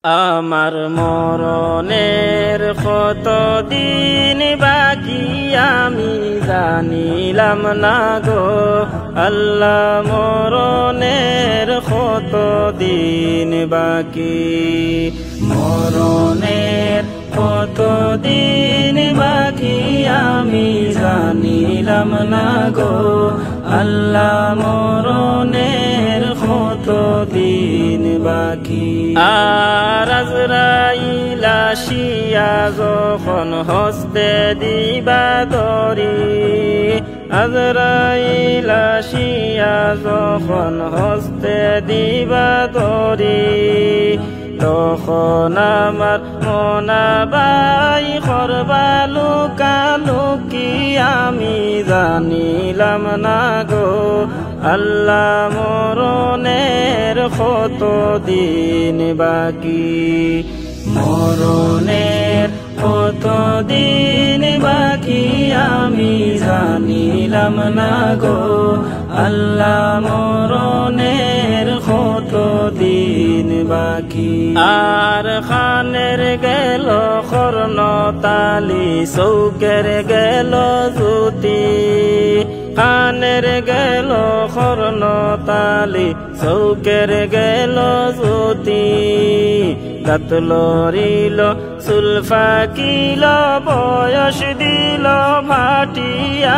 আমার মরণের কত দিন বাকি আমি জানিলাম না গো আল্লাহ, মরণের কত দিন বাকি, মরণের কত দিন বাকি আমি জানিলাম না গো আল্লাহ, মরণের কত দিন বাকি। আর আজরাইল আসিয়া যখন হস্তে দিবা দরি, আজরাইল আসিয়া যখন হস্তে দিবা দরি, তখন আমার মনাবাই করবা লুকালুকি আমি জানিলাম না গো আল্লাহ, মরণের কত দিন বাকি, মরণের কত দিন বাকি আমি জানিলাম না গো আল্লাহ, মরণের কত দিন বাকি। আর খানের গেল কর্ণ তালি, চৌকের গেল জ্যোতি, খানের গেল কর্ণ তালি, চৌকের গেল জ্যোতি, দাঁত লড়িল চুল ফাকিল বয়স দিল ভাটি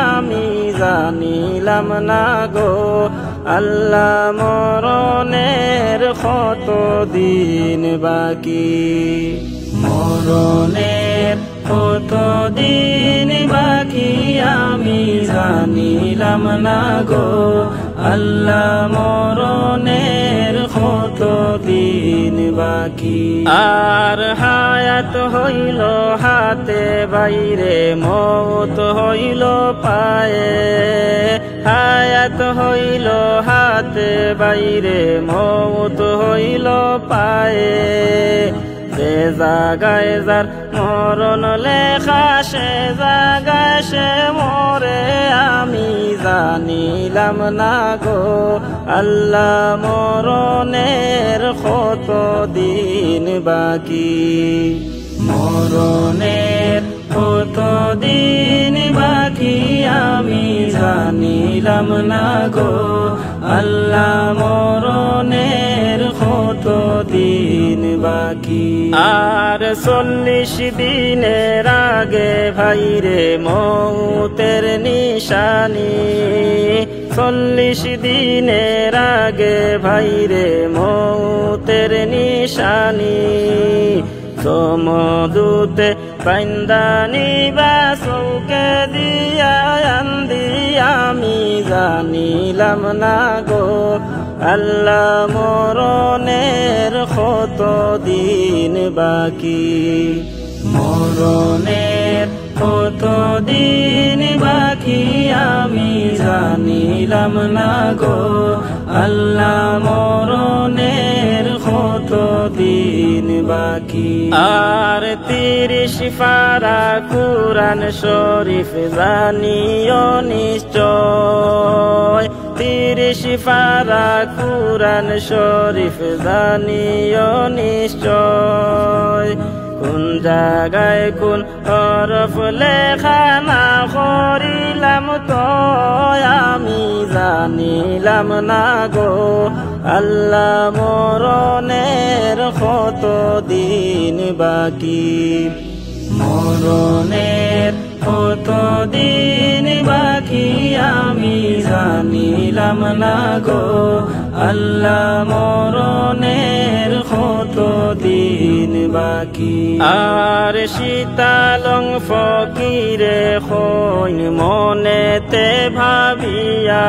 আমি জানিলাম না গো আল্লাহ, মরণের কত দিন বাকি, মরণের কত দিন বাকি আমি জানিলাম না গো আল্লাহ, মরণের কত দিন বাকি। আর হায়াত হইল হাতে বাইরে, মৌত হইল পায়ে, হায়াত হইল হাতে বাইরে, মৌত হইল পায়ে, যে জাগায় যার মরণ লেখা সে জাগায় সে মরে আমি জানিলাম না গো আল্লাহ, মরণের কত দিন বাকি, মরণের কত দিন বাকি আমি জানিলাম না গো আল্লাহ, মরণের কত দিন বাকি। আর 40 দিনের আগে ভাইরে মৌতের নিশানি, 40 দিনের আগে ভাইরে মৌতের নিশানি, সমদূতে পাইন্দানি বা চৌকে দিয়া আন্দি আমি জানিলাম না গো আল্লাহ, মরণের কত দিন বাকি, মরণের কত দিন বাকি আমি জানিলাম না গো আল্লাহ, মরণের কত দিন বাকি। আর 30 পারা কুরআন শরীফ জানিও নিশ্চয়, 30 পারা কুরআন শরীফ জানিও নিশ্চয়, কোন জায়গায় কোন হরফ লেখা না করিলাম তো আমি জানিলাম না গো আল্লাহ, মরণের কত দিন বাকি, মরণের কত দিন বাকি আমি জানিলাম না গো আল্লাহ, মরণের কত দিন বাকি। আর শীতালং ফকিরে হইন মনেতে ভাবিয়া,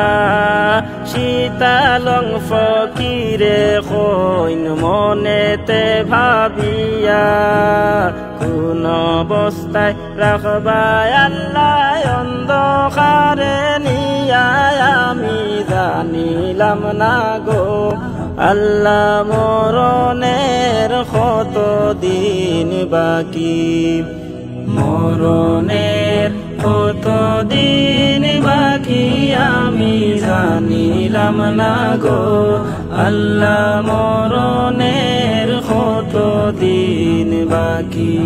শীতালং ফকিরে হইন মনেতে ভাবিয়া, কোন অবস্থায় রাখবা আল্লাহ অন্ধকারে নিয়া আমি জানিলাম না গো আল্লাহ, মরণের কত দিন বাকি, মরণের কত দিন বাকি আমি জানিলাম না গো আল্লাহ মরণের কত দিন বাকি।